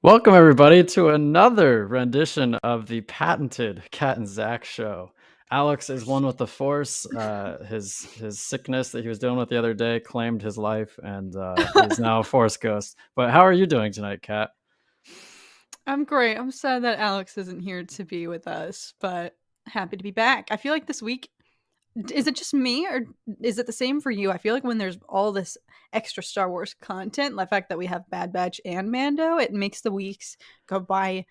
Welcome everybody to another rendition of the patented Cat and Zach show. Alex is one with the Force. His sickness that he was dealing with the other day claimed his life, and he's now a Force ghost. But how are you doing tonight, Kat? I'm great. I'm sad that Alex isn't here to be with us, but happy to be back. I feel like this week, is it just me or is it the same for you? I feel like when there's all this extra Star Wars content, the fact that we have Bad Batch and Mando, it makes the weeks go by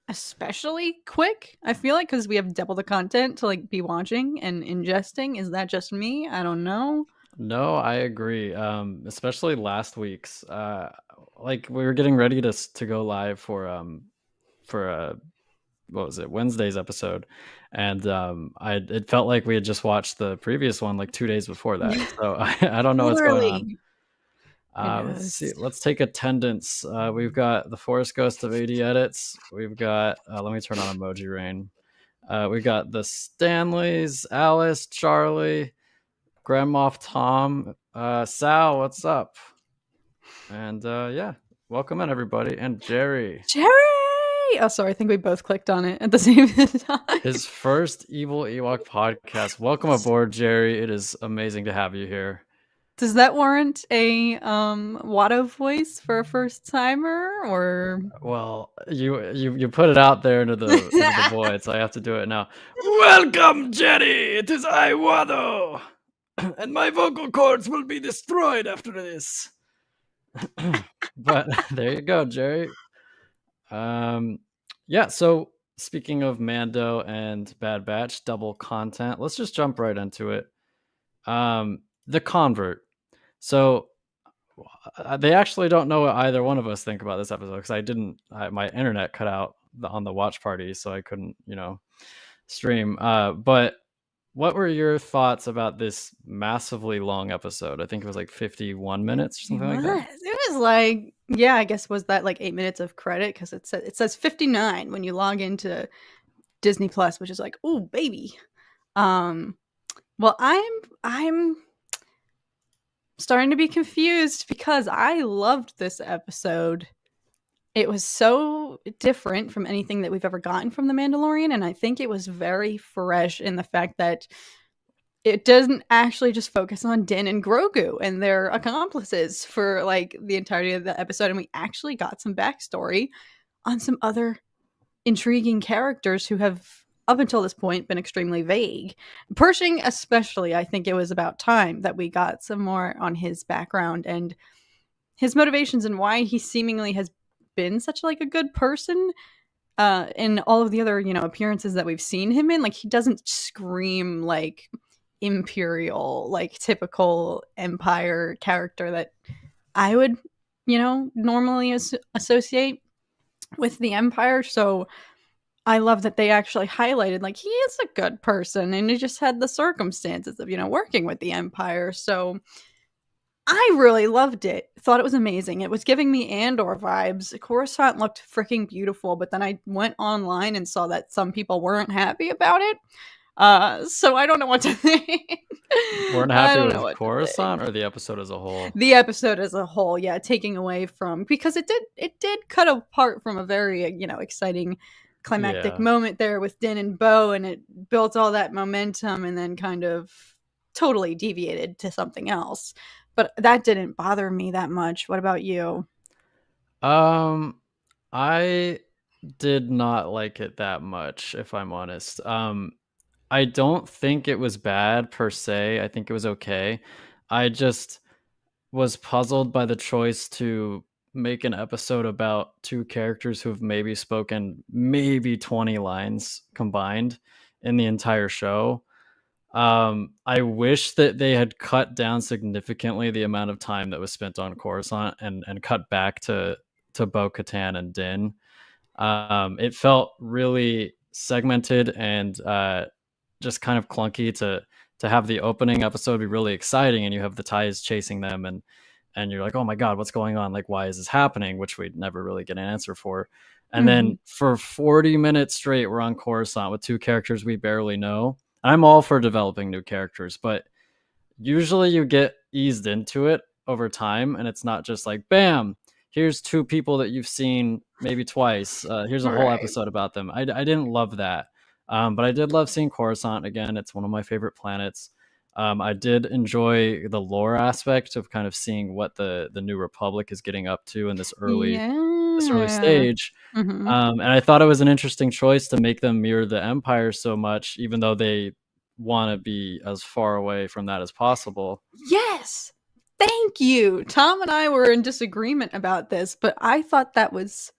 especially quick. I feel like because we have double the content to like be watching and ingesting. Is that just me? I don't know. No, I agree. Especially last week's. Like we were getting ready to go live for what was it, Wednesday's episode, and it felt like we had just watched the previous one like 2 days before that. So I don't know what's going on. Literally. Let's see. Yes. Let's take attendance. We've got the Forest Ghost of AD Edits. We've got. Let me turn on Emoji Rain. We got the Stanleys, Alice, Charlie, Grand Moff Tom, Sal. What's up? And yeah, welcome in everybody. And Jerry. Jerry! Oh, sorry. I think we both clicked on it at the same time. His first Evil Ewok podcast. Welcome aboard, Jerry. It is amazing to have you here. Does that warrant a Watto voice for a first timer, or? Well, you put it out there into the void, so I have to do it now. Welcome, Jerry. It is I, Wado, and my vocal cords will be destroyed after this. But there you go, Jerry. Yeah. So speaking of Mando and Bad Batch double content, let's just jump right into it. The Convert. So they actually don't know what either one of us think about this episode because my internet cut out on the watch party, so I couldn't, stream. But what were your thoughts about this massively long episode? I think it was like 51 minutes or something like that. It was like, yeah, I guess was that like 8 minutes of credit because it says 59 when you log into Disney Plus, which is like, oh baby. Well, I'm starting to be confused because I loved this episode. It was so different from anything that we've ever gotten from The Mandalorian, and I think it was very fresh in the fact that it doesn't actually just focus on Din and Grogu and their accomplices for like the entirety of the episode, and we actually got some backstory on some other intriguing characters who have up until this point been extremely vague. Pershing especially, I think it was about time that we got some more on his background and his motivations and why he seemingly has been such like a good person in all of the other, appearances that we've seen him in. Like, he doesn't scream like imperial, like typical Empire character that I would, normally associate with the Empire. So I love that they actually highlighted like he is a good person and he just had the circumstances of, working with the Empire. So I really loved it. Thought it was amazing. It was giving me Andor vibes. Coruscant looked freaking beautiful, but then I went online and saw that some people weren't happy about it. So I don't know what to think. Weren't happy with Coruscant or the episode as a whole? The episode as a whole, yeah, taking away from, because it did cut apart from a very, exciting climactic moment there with Din and Bo, and it built all that momentum and then kind of totally deviated to something else. But that didn't bother me that much. What about you? I did not like it that much, if I'm honest. I don't think it was bad per se. I think it was okay. I just was puzzled by the choice to make an episode about two characters who have maybe spoken maybe 20 lines combined in the entire show. I wish that they had cut down significantly the amount of time that was spent on Coruscant and cut back to Bo-Katan and Din. It felt really segmented and just kind of clunky to have the opening episode be really exciting and you have the TIEs chasing them and you're like, oh my god, what's going on? Like, why is this happening? Which we'd never really get an answer for. And then for 40 minutes straight, we're on Coruscant with two characters we barely know. I'm all for developing new characters, but usually you get eased into it over time and it's not just like, bam, here's two people that you've seen maybe twice. Here's a whole Right. episode about them. I didn't love that, but I did love seeing Coruscant again. It's one of my favorite planets. I did enjoy the lore aspect of kind of seeing what the New Republic is getting up to in this early Yeah. stage. Mhm. And I thought it was an interesting choice to make them mirror the Empire so much, even though they want to be as far away from that as possible. Yes! Thank you! Tom and I were in disagreement about this, but I thought that was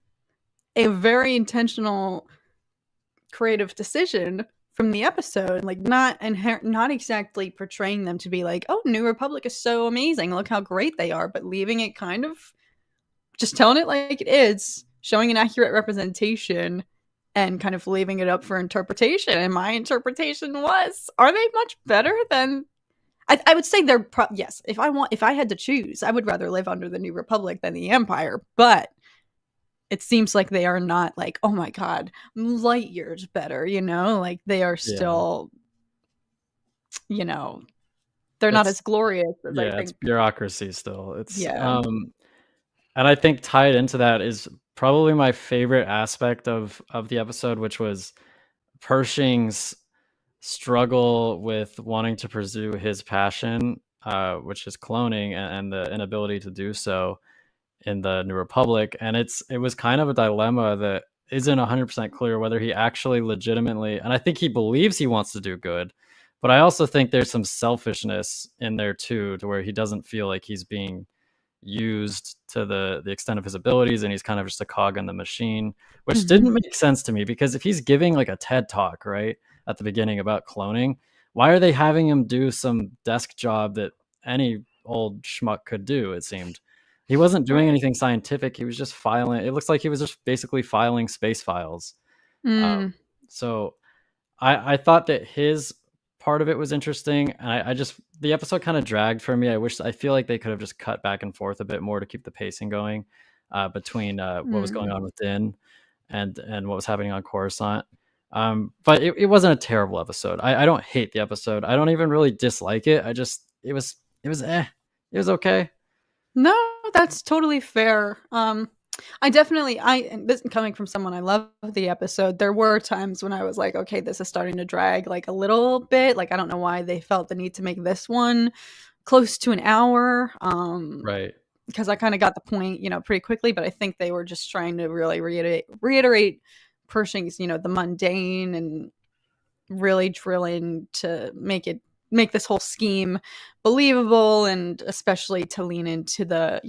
a very intentional creative decision from the episode, like not exactly portraying them to be like, oh, New Republic is so amazing, look how great they are, but leaving it kind of just telling it like it is, showing an accurate representation, and kind of leaving it up for interpretation. And my interpretation was, are they much better than? I would say yes. If I had to choose, I would rather live under the New Republic than the Empire. But it seems like they are not like, oh my god, light years better. Like they are Yeah, still, you know, they're not it's as glorious as I yeah, it's think. bureaucracy still. It's Yeah. and I think tied into that is probably my favorite aspect of the episode, which was Pershing's struggle with wanting to pursue his passion, which is cloning, and the inability to do so in the New Republic. And it was kind of a dilemma that isn't 100% clear whether he actually legitimately, and I think he believes he wants to do good, but I also think there's some selfishness in there too, to where he doesn't feel like he's being used to the extent of his abilities, and he's kind of just a cog in the machine, which Mhm. didn't make sense to me, because if he's giving like a TED talk right at the beginning about cloning, why are they having him do some desk job that any old schmuck could do? It seemed he wasn't doing Right. anything scientific. He was just filing, it looks like he was just basically filing space files. Mm. So I thought that his part of it was interesting, and I just, the episode kind of dragged for me. I feel like they could have just cut back and forth a bit more to keep the pacing going, between what was going Mm. on with Din and what was happening on Coruscant. But it wasn't a terrible episode. I don't hate the episode. I don't even really dislike it. I just, it was okay. No, that's totally fair. I definitely, and this coming from someone I love the episode, there were times when I was like, okay, this is starting to drag like a little bit. Like I don't know why they felt the need to make this one close to an hour. Right. Because I kind of got the point, pretty quickly. But I think they were just trying to really reiterate Pershing's, the mundane, and really drill in to make this whole scheme believable, and especially to lean into the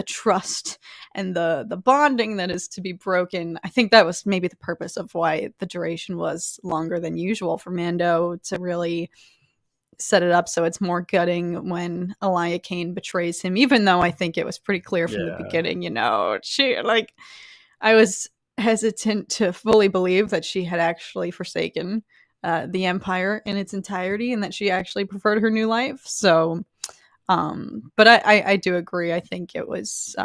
trust and the bonding that is to be broken. I think that was maybe the purpose of why the duration was longer than usual for Mando, to really set it up so it's more gutting when Elia Kane betrays him, even though I think it was pretty clear from the Yeah. beginning, I was hesitant to fully believe that she had actually forsaken the Empire in its entirety, and that she actually preferred her new life. So, but I do agree. I think it was,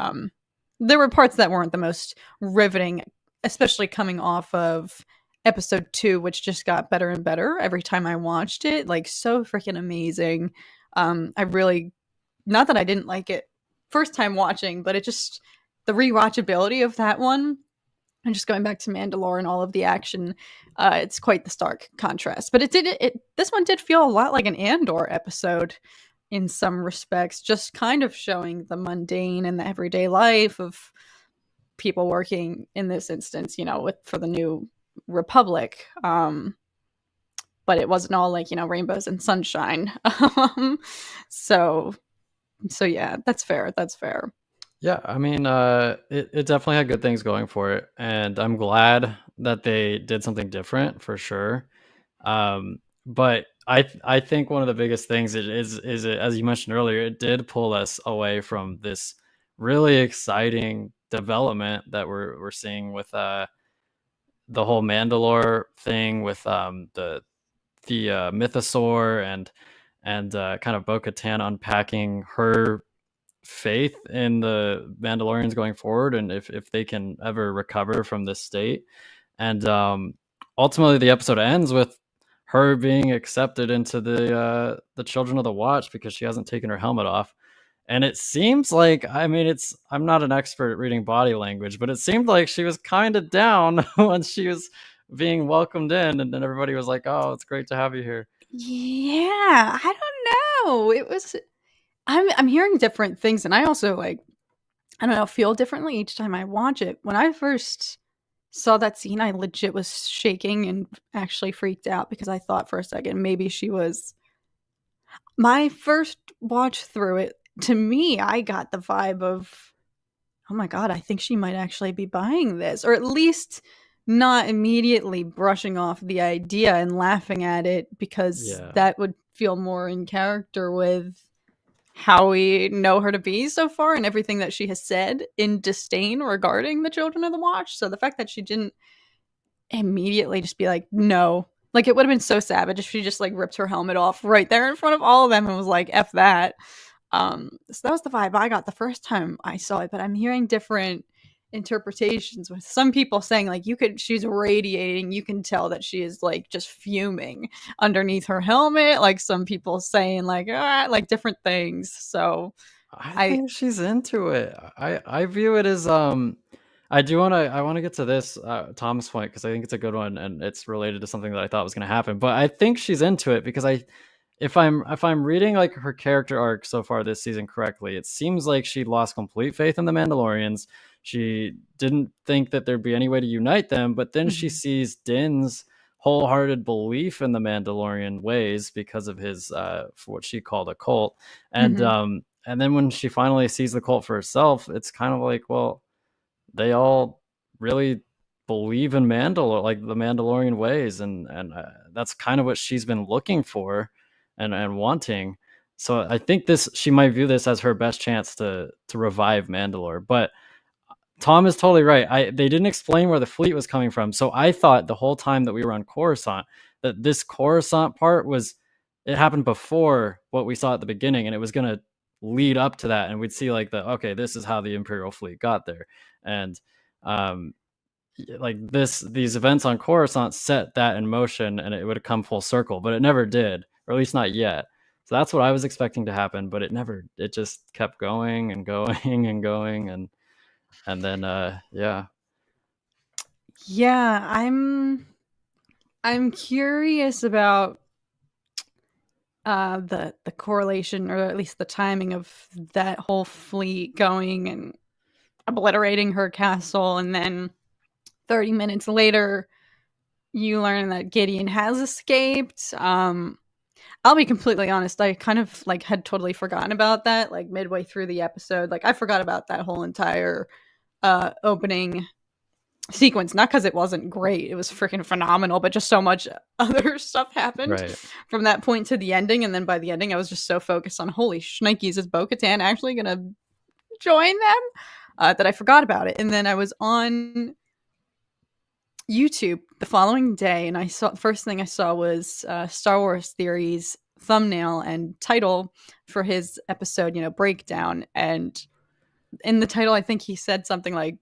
there were parts that weren't the most riveting, especially coming off of episode 2, which just got better and better every time I watched it. Like, so freaking amazing. I really, not that I didn't like it first time watching, but it just, the rewatchability of that one, and just going back to Mandalorian, all of the action, it's quite the stark contrast. But this one did feel a lot like an Andor episode in some respects, just kind of showing the mundane and the everyday life of people working in this instance, for the New Republic. But it wasn't all like, rainbows and sunshine. So yeah, that's fair. That's fair. Yeah, I mean, it definitely had good things going for it, and I'm glad that they did something different for sure. But I think one of the biggest things is it, as you mentioned earlier, it did pull us away from this really exciting development that we're seeing with the whole Mandalore thing, with the mythosaur, and kind of Bo-Katan unpacking her faith in the Mandalorians going forward, and if they can ever recover from this state. And ultimately, the episode ends with her being accepted into the Children of the Watch because she hasn't taken her helmet off. And it seems like, I mean, I'm not an expert at reading body language, but it seemed like she was kind of down when she was being welcomed in, and then everybody was like, "Oh, it's great to have you here." Yeah, I don't know. It was I'm hearing different things, and I also like I don't know, feel differently each time I watch it. When I first saw that scene, I legit was shaking and actually freaked out because I thought for a second maybe she was my first watch through it. To me, I got the vibe of, "Oh my god, I think she might actually be buying this," or at least not immediately brushing off the idea and laughing at it because Yeah, that would feel more in character with how we know her to be so far and everything that she has said in disdain regarding the Children of the Watch. So the fact that she didn't immediately just be like, no. Like, it would have been so savage if she just, like, ripped her helmet off right there in front of all of them and was like, F that. So that was the vibe I got the first time I saw it, but I'm hearing different interpretations with some people saying like she's radiating, you can tell that she is like just fuming underneath her helmet, like some people saying like like different things. So I I think she's into it. I view it as I want to get to this Tom's point because I think it's a good one and it's related to something that I thought was going to happen. But I think she's into it because I if I'm reading like her character arc so far this season correctly, it seems like she lost complete faith in the Mandalorians. She didn't think that there'd be any way to unite them, but then she Mhm. sees Din's wholehearted belief in the Mandalorian ways because of his for what she called a cult. Mhm. And then when she finally sees the cult for herself, it's kind of like, well, they all really believe in Mandalore, like the Mandalorian ways, and that's kind of what she's been looking for and wanting. So I think this she might view this as her best chance to revive Mandalore. But Tom is totally right. They didn't explain where the fleet was coming from, so I thought the whole time that we were on Coruscant that this Coruscant part was it happened before what we saw at the beginning, and it was gonna lead up to that, and we'd see like the okay, this is how the Imperial fleet got there, and um, like these events on Coruscant set that in motion, and it would have come full circle, but it never did, or at least not yet. So that's what I was expecting to happen, but it never. It just kept going and going and going, and then yeah. Yeah, I'm curious about the correlation or at least the timing of that whole fleet going and obliterating her castle, and then 30 minutes later you learn that Gideon has escaped. I'll be completely honest, I kind of like had totally forgotten about that like midway through the episode. Like I forgot about that whole entire opening sequence, not because it wasn't great, it was freaking phenomenal, but just so much other stuff happened Right. from that point to the ending. And then by the ending I was just so focused on holy shnikes, is Bo-Katan actually gonna join them, that I forgot about it. And then I was on YouTube the following day, and I saw the first thing I saw was Star Wars Theory's thumbnail and title for his episode, breakdown. And in the title, I think he said something like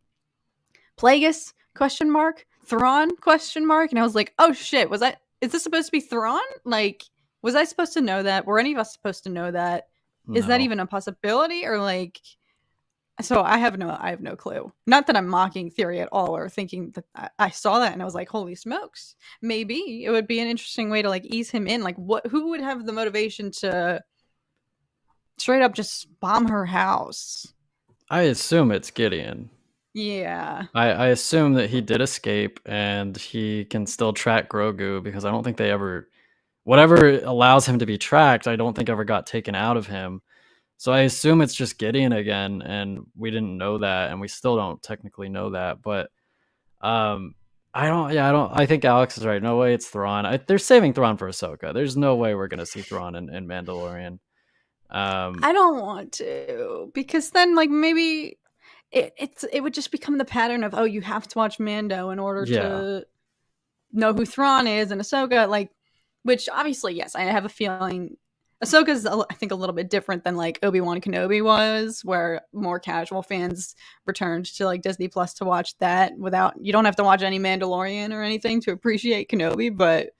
Plagueis question mark Thrawn question mark, and I was like, oh shit, was I? Is this supposed to be Thrawn? Like, was I supposed to know that? Were any of us supposed to know that? Is that No. even a possibility, or like so I have no clue. Not that I'm mocking theory at all or thinking that I saw that and I was like, holy smokes. Maybe it would be an interesting way to like ease him in. Like who would have the motivation to straight up just bomb her house? I assume it's Gideon. Yeah. I assume that he did escape and he can still track Grogu because I don't think they ever whatever allows him to be tracked, I don't think ever got taken out of him. So I assume it's just Gideon again, and we didn't know that, and we still don't technically know that. But um, I think Alex is right. No way, it's Thrawn. They're saving Thrawn for Ahsoka. There's no way we're gonna see Thrawn in Mandalorian. Um, I don't want to because then like maybe it would just become the pattern of, oh, you have to watch Mando in order yeah, to know who Thrawn is and Ahsoka, like, which obviously, yes, I have a feeling Ahsoka's, I think, a little bit different than like Obi-Wan Kenobi was, where more casual fans returned to like Disney Plus to watch that without, you don't have to watch any Mandalorian or anything to appreciate Kenobi, but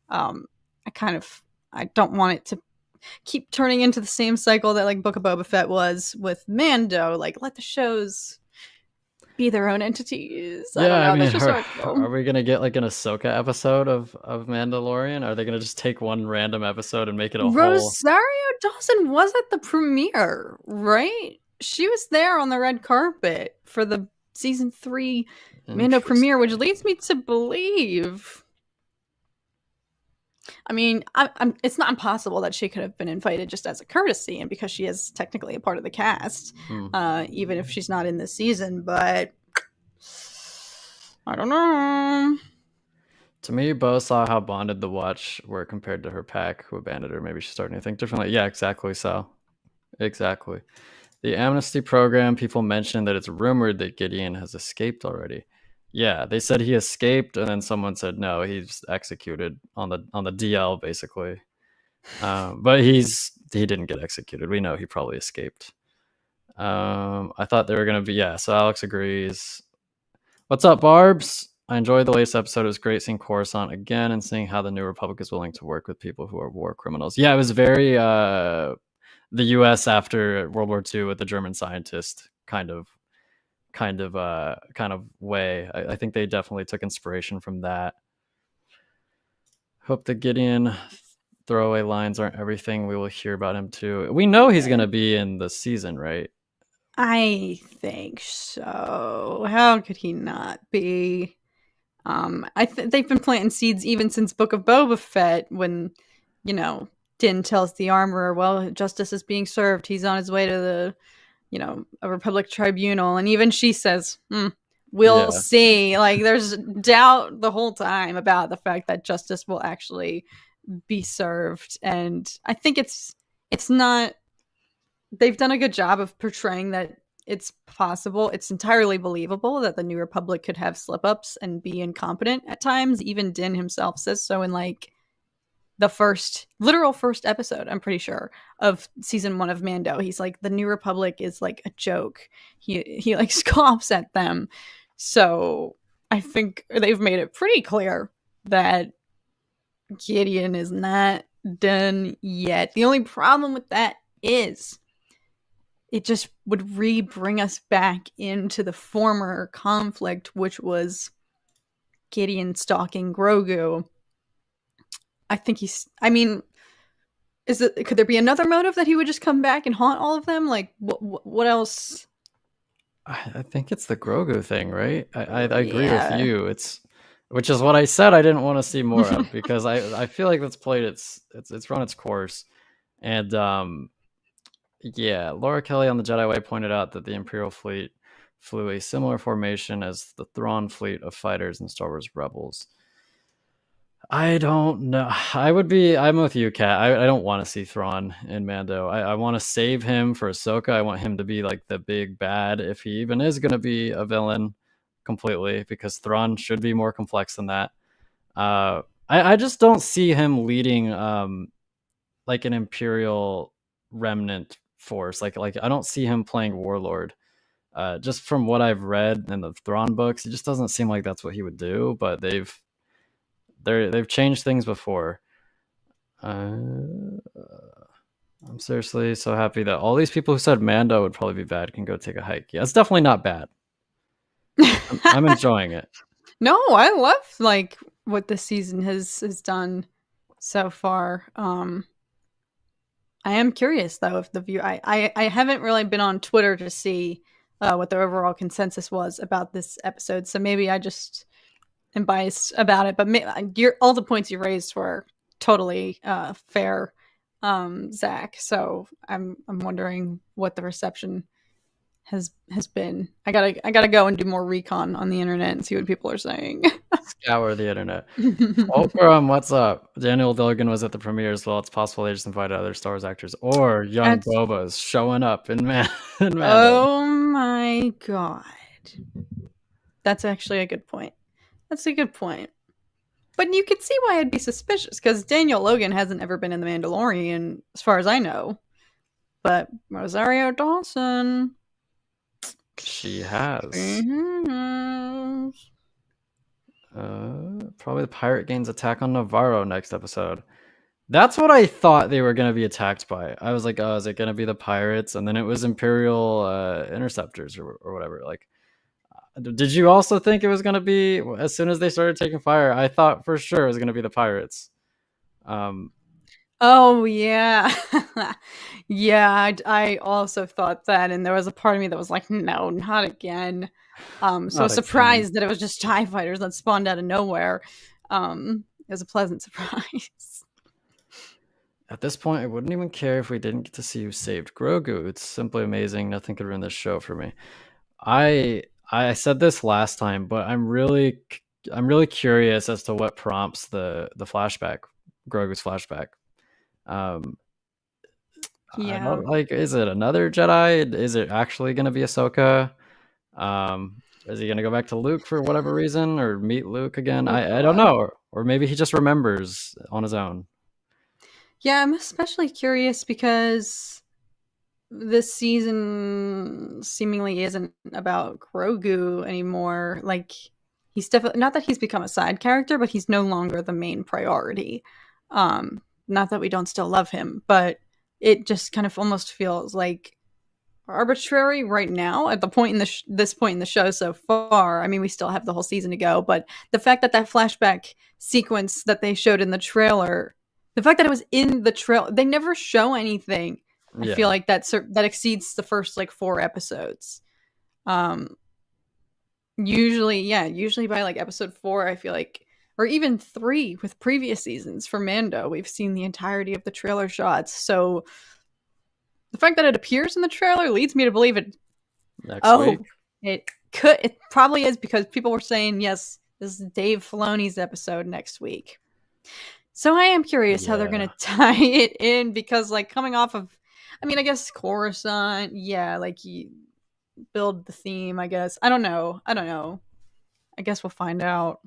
um, I kind of, I don't want it to. keep turning into the same cycle that like Book of Boba Fett was with Mando. Like, let the shows be their own entities. I Yeah, don't I know. mean, That's just how I feel. are we gonna get like an Ahsoka episode of Mandalorian? Are they gonna just take one random episode and make it a whole? Rosario Dawson was at the premiere, right? She was there on the red carpet for the season 3 Mando premiere, which Interesting. leads me to believe. I mean, it's not impossible that she could have been invited just as a courtesy, and because she is technically a part of the cast, Hmm. even if she's not in this season. But I don't know. To me, Bo saw how bonded the Watch were compared to her pack, who abandoned her. Maybe she's starting to think differently. Yeah, exactly. So, exactly. The amnesty program. People mentioned that it's rumored that Gideon has escaped already. Yeah, they said he escaped, and then someone said no, he's executed on the DL basically. But he didn't get executed. We know he probably escaped. I thought they were gonna be, yeah. So Alex agrees. What's up, Barbs? I enjoyed the latest episode. It was great seeing Coruscant again and seeing how the New Republic is willing to work with people who are war criminals. Yeah, it was very the U.S. after World War II with the German scientist kind of way. I think they definitely took inspiration from that. Hope the Gideon throwaway lines aren't everything. We will hear about him too. We know he's Yeah. gonna be in the season, right? I think so. How could he not be? They've been planting seeds even since Book of Boba Fett, when you know Din tells the armorer, "Well, justice is being served. He's on his way to the a Republic tribunal," and even she says, "We'll Yeah. see." Like, there's doubt the whole time about the fact that justice will actually be served, and I think it's not. They've done a good job of portraying that it's possible. It's entirely believable that the New Republic could have slip ups and be incompetent at times. Even Din himself says so in like the literal first episode, I'm pretty sure, of season 1 of Mando. He's like, the New Republic is like a joke. He like scoffs at them. So I think they've made it pretty clear that Gideon is not done yet. The only problem with that is it just would bring us back into the former conflict, which was Gideon stalking Grogu. I think I mean, could there be another motive that he would just come back and haunt all of them? Like, what else? I think it's the Grogu thing, right? I agree with Yeah. you. Which is what I said I didn't want to see more of, because I feel like that's played it's run its course. And yeah, Laura Kelly on the Jedi Way pointed out that the Imperial fleet flew a similar formation as the Thrawn fleet of fighters in Star Wars Rebels. I don't know. I'm with you, Kat. I don't want to see Thrawn in Mando. I want to save him for Ahsoka. I want him to be like the big bad, if he even is going to be a villain completely, because Thrawn should be more complex than that. I just don't see him leading like an Imperial remnant force. Like I don't see him playing Warlord. Just from what I've read in the Thrawn books, it just doesn't seem like that's what he would do. But they've changed things before. I'm seriously so happy that all these people who said Mando would probably be bad can go take a hike. Yeah, it's definitely not bad. I'm enjoying it. No, I love like what this season has done so far. I am curious though if the view. I haven't really been on Twitter to see what the overall consensus was about this episode, so maybe I just am biased about it. But all the points you raised were totally fair, Zach. So I'm wondering what the reception has been. I gotta go and do more recon on the internet and see what people are saying. Scour the internet. Fulcrum, what's up? Daniel Duggan was at the premiere as well. It's possible they just invited other Star Wars actors or young That's Bobas showing up in in Mando. Oh my god. That's actually a good point. That's a good point. But you could see why I'd be suspicious, because Daniel Logan hasn't ever been in The Mandalorian, as far as I know. But Rosario Dawson. She has. Mhm. Probably the pirate gains attack on Navarro next episode. That's what I thought they were gonna be attacked by. I was like, "Oh, is it gonna be the pirates?" And then it was Imperial interceptors or whatever. Like, did you also think it was gonna be as soon as they started taking fire? I thought for sure it was gonna be the pirates. Um, Oh yeah, yeah. I also thought that, and there was a part of me that was like, no, not again. So not again. surprised that it was just TIE fighters that spawned out of nowhere. It was a pleasant surprise. At this point, I wouldn't even care if we didn't get to see who saved Grogu. It's simply amazing. Nothing could ruin this show for me. I said this last time, but I'm really curious as to what prompts the flashback, Grogu's flashback. Um, I Yeah. don't like. Is it another Jedi? Is it actually going to be Ahsoka? Is he going to go back to Luke for whatever reason, or meet Luke again? Oh I don't God. know, or maybe he just remembers on his own. Yeah, I'm especially curious because this season seemingly isn't about Grogu anymore. Like he's definitely not that he's become a side character, but he's no longer the main priority. Not that we don't still love him, but it just kind of almost feels like arbitrary right now at the point in this point in the show so far. I mean, we still have the whole season to go, but the fact that that flashback sequence that they showed in the trailer, the fact that it was in the trailer, they never show anything. I feel Yeah, like that exceeds the first like 4 episodes. Um, usually by like episode 4, I feel like, or even 3 with previous seasons for Mando, we've seen the entirety of the trailer shots. So the fact that it appears in the trailer leads me to believe it. next week. Oh, it probably is because people were saying yes, this is Dave Filoni's episode next week. So I am curious how they're Yeah, gonna tie it in because like coming off of, I mean, I guess Coruscant, yeah, like you build the theme. I guess I don't know. I don't know. I guess we'll find out.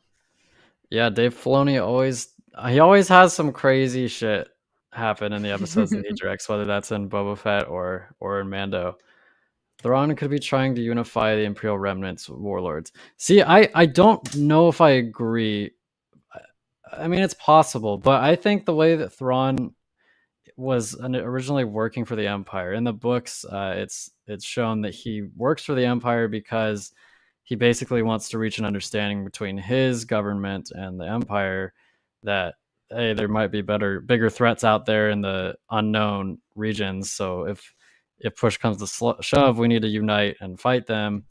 yeah. Dave Filoni always has some crazy shit happen in the episodes that he directs, whether that's in Boba Fett or in Mando. Thrawn could be trying to unify the Imperial remnants warlords. See, I don't know if I agree. I mean, it's possible, but I think the way that Thrawn was originally working for the Empire in the books, it's shown that he works for the Empire because he basically wants to reach an understanding between his government and the Empire that hey, there might be bigger threats out there in the unknown regions. So if push comes to shove, we need to unite and fight them.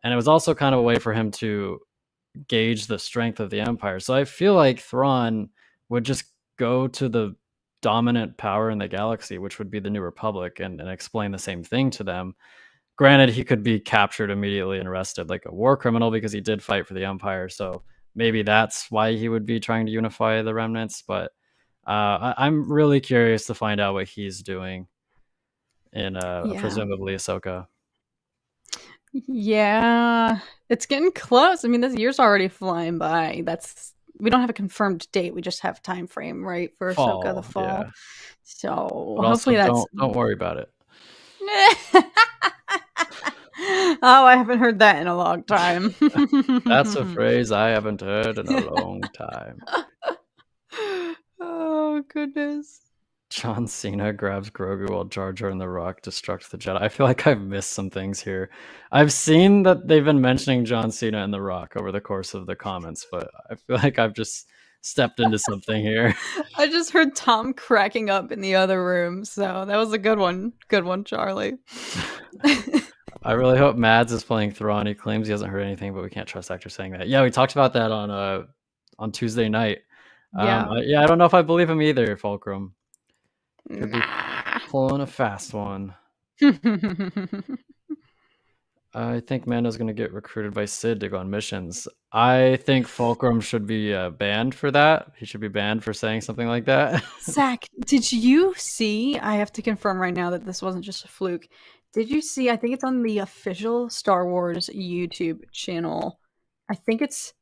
And it was also kind of a way for him to gauge the strength of the empire. So I feel like Thrawn would just go to the dominant power in the galaxy, which would be the New Republic, and explain the same thing to them. Granted, he could be captured immediately and arrested like a war criminal because he did fight for the empire. So maybe that's why he would be trying to unify the remnants. But I'm really curious to find out what he's doing in Yeah. presumably Ahsoka. Yeah. It's getting close. I mean, this year's already flying by. That's we don't have a confirmed date. We just have time frame, right, for Ahsoka the Fall, fall. yeah. So But also hopefully that's don't worry about it. oh, I haven't heard that in a long time. That's a phrase I haven't heard in a long time. Oh goodness. John Cena grabs Grogu while Jar Jar and The Rock destruct the Jedi. I feel like I've missed some things here. I've seen that they've been mentioning John Cena and The Rock over the course of the comments, but I feel like I've just stepped into something here. I just heard Tom cracking up in the other room, so that was a good one. Good one, Charlie. I really hope Mads is playing Thrawn. He claims he hasn't heard anything, but we can't trust actors saying that. Yeah, we talked about that on Tuesday night. Yeah. Yeah, I don't know if I believe him either, Fulcrum. Could be Nah. pulling a fast one. I think Mando's going to get recruited by Sid to go on missions. I think Fulcrum should be banned for that. He should be banned for saying something like that. Zach, did you see? I have to confirm right now that this wasn't just a fluke. Did you see? I think it's on the official Star Wars YouTube channel. I think it's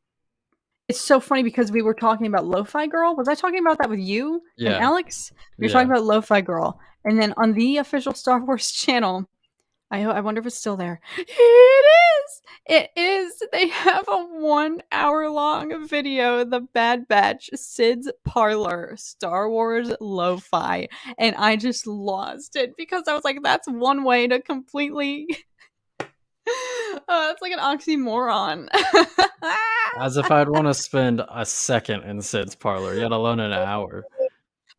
so funny because we were talking about Lo-Fi Girl. Was I talking about that with you and Yeah, Alex? We were talking yeah. about Lo-Fi Girl. And then on the official Star Wars channel, I wonder if it's still there. It is! It is! They have a 1 hour long video, The Bad Batch, Sid's Parlor, Star Wars Lo-Fi, and I just lost it because I was like, that's one way to completely it's like an oxymoron. As if I'd want to spend a second in Sid's parlor, yet alone an hour.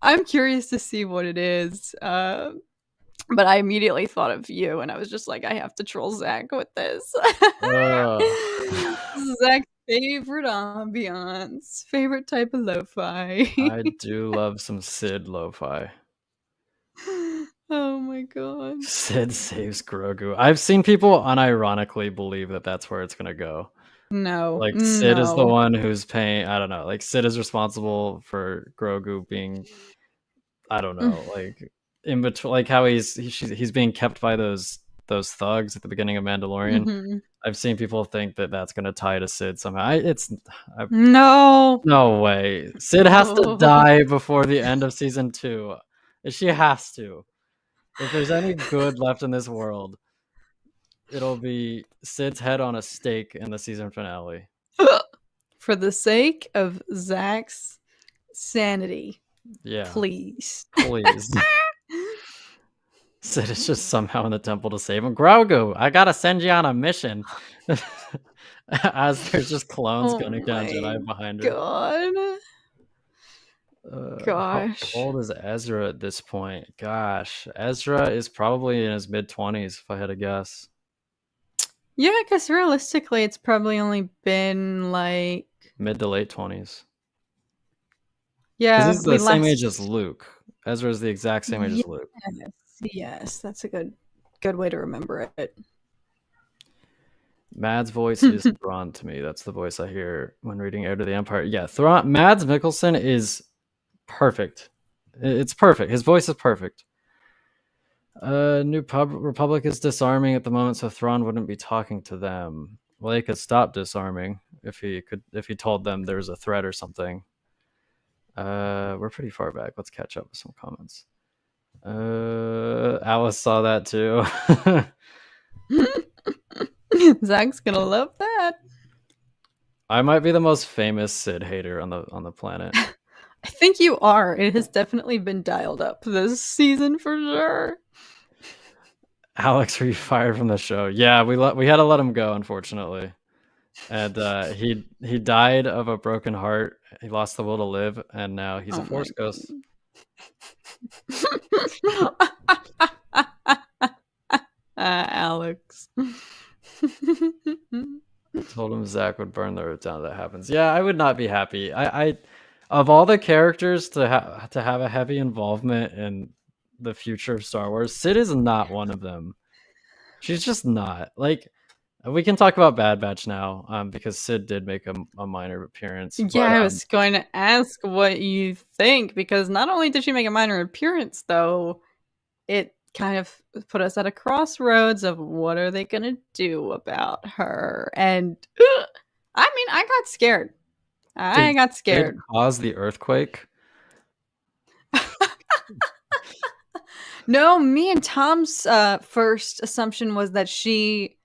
I'm curious to see what it is. But I immediately thought of you, and I was just like, I have to troll Zach with this. Ugh. Zach's favorite ambiance, favorite type of lo-fi. I do love some Sid lo-fi. Oh my god. Sid saves Grogu. I've seen people unironically believe that that's where it's gonna go. No, Like, Sid is the no. one who's paying, I don't know, like, Sid is responsible for Grogu being, I don't know, like, in between, like, how he's being kept by those thugs at the beginning of Mandalorian. Mm-hmm. I've seen people think that that's gonna tie to Sid somehow. No. No way. Sid has to die before the end of season 2. She has to. If there's any good left in this world, it'll be Sid's head on a stake in the season finale. For the sake of Zach's sanity, Yeah. please. Sid is just somehow in the temple to save him. Grogu, I gotta send you on a mission. As there's just clones gunning down Jedi behind her. God. How old is Ezra at this point? Gosh, Ezra is probably in his mid-20s, if I had to guess. Yeah, because realistically, it's probably only been like mid to late 20s. Yeah, he's the same age as Luke. Ezra is the exact same age as Luke. Yes, that's a good way to remember it. Mads' voice is Thrawn to me. That's the voice I hear when reading Heir to the Empire. Yeah, Mads Mikkelsen is perfect. It's perfect. His voice is perfect. New Republic is disarming at the moment, so Thrawn wouldn't be talking to them. Well, they could stop disarming if he told them there's a threat or something. We're pretty far back. Let's catch up with some comments. Alice saw that too. Zach's gonna love that. I might be the most famous Sid hater on the planet. I think you are. It has definitely been dialed up this season for sure. Alex, were you fired from the show? Yeah, we had to let him go, unfortunately. And he died of a broken heart. He lost the will to live, and now he's a Force ghost. Alex. Told him Zach would burn the earth down if that happens. Yeah, I would not be happy. I of all the characters to have a heavy involvement in the future of Star Wars, Sid is not one of them. She's just not. Like, we can talk about Bad Batch now, because Sid did make a minor appearance. Yeah, but, I was going to ask what you think, because not only did she make a minor appearance, though, it kind of put us at a crossroads of what are they going to do about her. And I mean, I got scared. I got scared. Did it cause the earthquake? No, me and Tom's first assumption was that she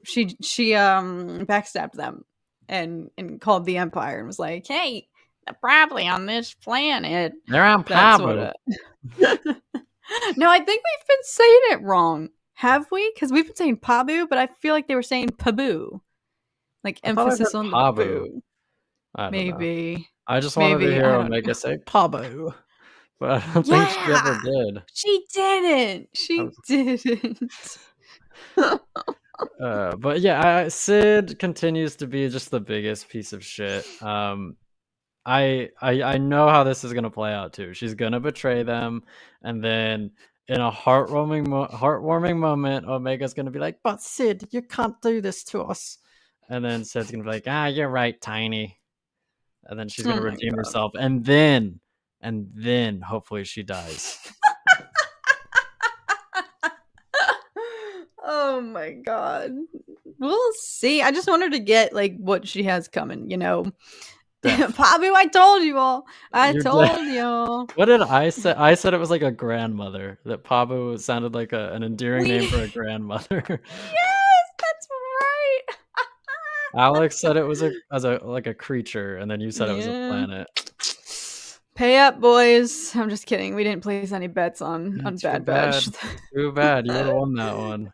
backstabbed them and called the Empire and was like, "Hey, they're probably on this planet. They're on Pabu." No, I think we've been saying it wrong. Have we? Because we've been saying Pabu, but I feel like they were saying Pabu. Like emphasis on the Pabu. Maybe. Know. I just wanted to hear Omega say Pabu. But I don't think she ever did. She didn't. She didn't. But yeah, Sid continues to be just the biggest piece of shit. I know how this is gonna play out too. She's gonna betray them, and then in a heartwarming moment, Omega's gonna be like, "But Sid, you can't do this to us." And then Sid's gonna be like, "Ah, you're right, Tiny." And then she's gonna redeem herself, and then hopefully she dies. Oh my god. We'll see. I just want her to get like what she has coming, you know. deaf. Poppy, I told you all. I You're deaf. told you. What did I say? I said it was like a grandmother, that Pabu sounded like an endearing name We for a grandmother. Yes, that's right. Alex said it was like a creature, and then you said it was a Yeah. planet. Pay up, boys. I'm just kidding. We didn't place any bets on Too Bad Batch. bad. Too bad. You would've won that one.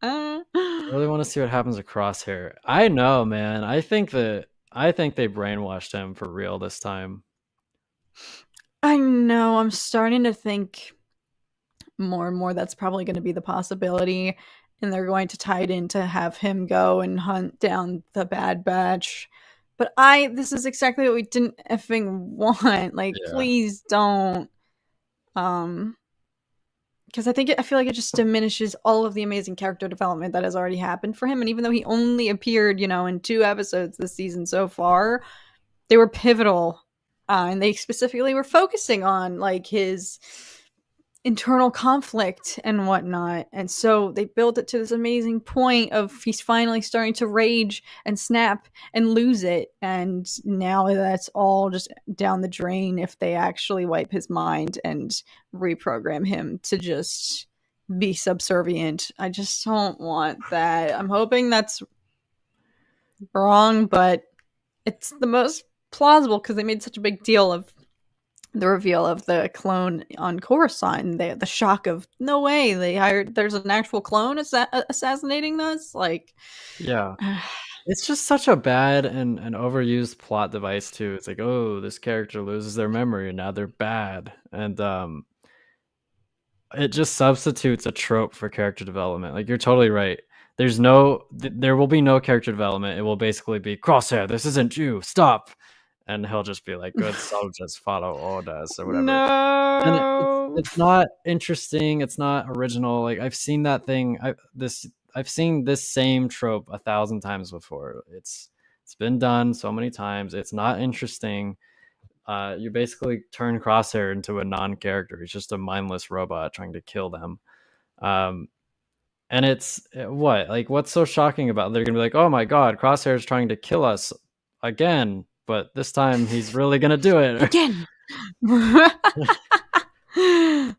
I really wanna see what happens to Crosshair. I know, man. I think they brainwashed him for real this time. I know. I'm starting to think more and more that's probably going to be the possibility, and they're going to tie it in to have him go and hunt down the Bad Batch. But this is exactly what we didn't effing want. Like, Yeah. please don't. Because I feel like it just diminishes all of the amazing character development that has already happened for him. And even though he only appeared, in 2 episodes this season so far, they were pivotal, and they specifically were focusing on like his internal conflict and whatnot. And so they built it to this amazing point of he's finally starting to rage and snap and lose it. And now that's all just down the drain if they actually wipe his mind and reprogram him to just be subservient. I just don't want that. I'm hoping that's wrong, but it's the most plausible because they made such a big deal of the reveal of the clone on Coruscant. The shock of, no way, there's an actual clone assassinating us. Like, Yeah. It's just such a bad and overused plot device too. It's like, oh, this character loses their memory and now they're bad. And it just substitutes a trope for character development. Like, you're totally right. There will be no character development. It will basically be, Crosshair, this isn't you. Stop. And he'll just be like, good soldiers follow orders or whatever. And no. it's not interesting. It's not original. Like, I've seen that thing. I've seen this same trope 1,000 times before. It's been done so many times. It's not interesting. You basically turn Crosshair into a non-character. He's just a mindless robot trying to kill them. And it's what? Like, what's so shocking about it? They're gonna be like, oh my god, Crosshair is trying to kill us again, but this time he's really gonna do it again.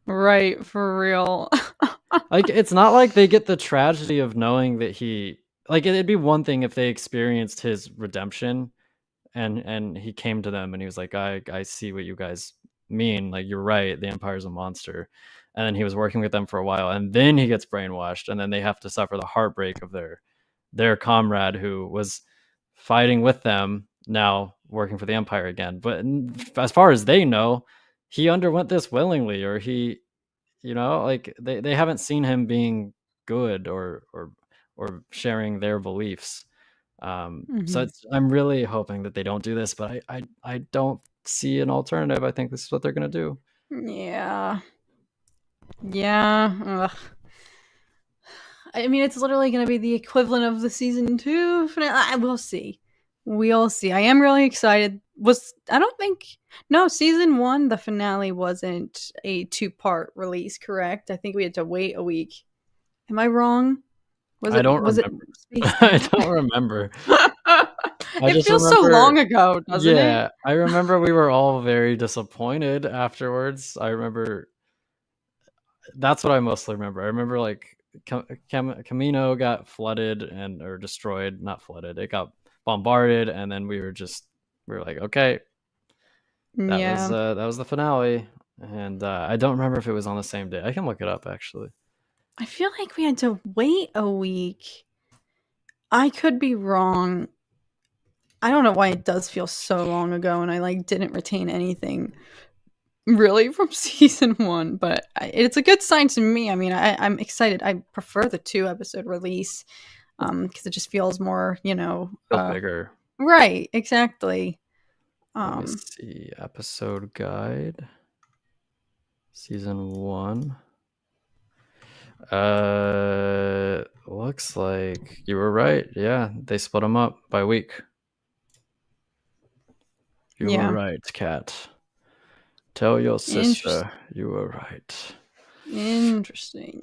Right, for real. Like, it's not like they get the tragedy of knowing that it'd be one thing if they experienced his redemption and he came to them and he was like, I see what you guys mean. Like, you're right, the Empire's a monster. And then he was working with them for a while, and then he gets brainwashed, and then they have to suffer the heartbreak of their comrade who was fighting with them, now working for the Empire again. But as far as they know, he underwent this willingly, or like, they haven't seen him being good or sharing their beliefs. So I'm really hoping that they don't do this, but I don't see an alternative. I think this is what they're gonna do. Yeah. Ugh. I mean, it's literally going to be the equivalent of the season 2 finale. We'll see. We'll see. I am really excited. No, season 1, the finale wasn't a 2-part release, correct? I think we had to wait a week. Am I wrong? I don't Was it remember. Space I don't remember. I It just feels so remember, long ago, doesn't yeah, it? I remember we were all very disappointed afterwards. I remember that's what I mostly remember. I remember, like, Camino got flooded or destroyed, not flooded. It got bombarded, and then we were like, okay, Yeah. that was the finale. And I don't remember if it was on the same day. I can look it up actually. I feel like we had to wait a week. I could be wrong. I don't know why it does feel so long ago, and I didn't retain anything really from season 1, but it's a good sign to me. I mean, I'm excited. I prefer the 2-episode release because it just feels more, Feels bigger. right, exactly. Let me see. Episode guide. Season 1. Looks like you were right. Yeah, they split them up by week. You were right, Kat. Tell your sister you were right. Interesting.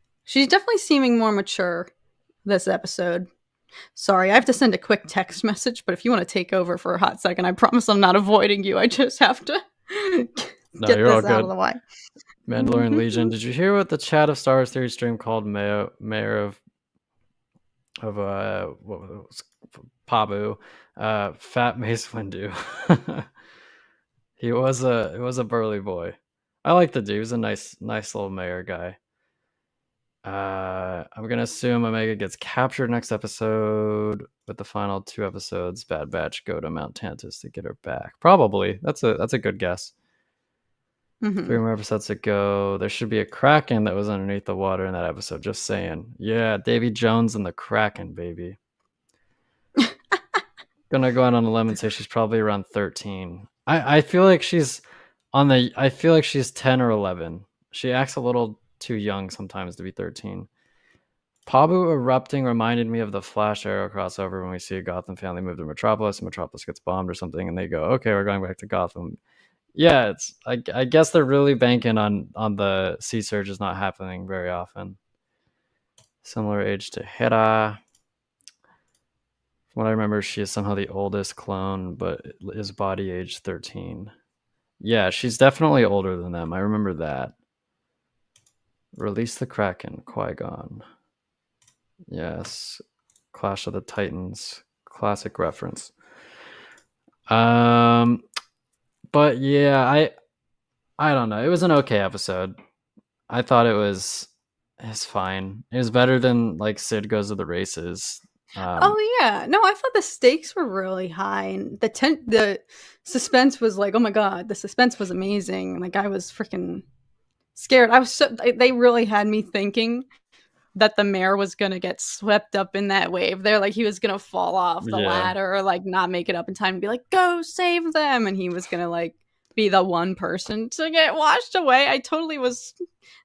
She's definitely seeming more mature this episode. Sorry, I have to send a quick text message, but if you want to take over for a hot second, I promise I'm not avoiding you. I just have to No, get you're all this out of good. the way. Mandalorian Legion. Did you hear what the Chat of Stars Theory stream called Mayor of what was it? Pabu, Fat Mace Windu? He was a burly boy. I like the dude. He was a nice little mayor guy. I'm gonna assume Omega gets captured next episode with the final 2 episodes. Bad Batch go to Mount Tantus to get her back. Probably. That's a good guess. 3 more episodes to go. There should be a Kraken that was underneath the water in that episode. Just saying. Yeah, Davy Jones and the Kraken, baby. Gonna go out on a limb and say she's probably around 13. I feel like she's I feel like she's 10 or 11. She acts a little too young sometimes to be 13. Pabu erupting reminded me of the Flash Arrow crossover when we see a Gotham family move to Metropolis and Metropolis gets bombed or something and they go, okay, we're going back to Gotham. Yeah, it's I guess they're really banking on the sea surges not happening very often. Similar age to Hera. From what I remember, she is somehow the oldest clone, but is body age 13. Yeah, she's definitely older than them. I remember that. Release the Kraken, Qui-Gon. Yes. Clash of the Titans. Classic reference. But yeah, I don't know. It was an okay episode. I thought it's fine. It was better than like Sid Goes to the Races. Oh yeah, no, I thought the stakes were really high, and the suspense was like, oh my god, the suspense was amazing. Like I was freaking scared. They really had me thinking that the mayor was gonna get swept up in that wave there, like he was gonna fall off the Yeah. ladder or like not make it up in time and be like, go save them, and he was gonna like be the one person to get washed away.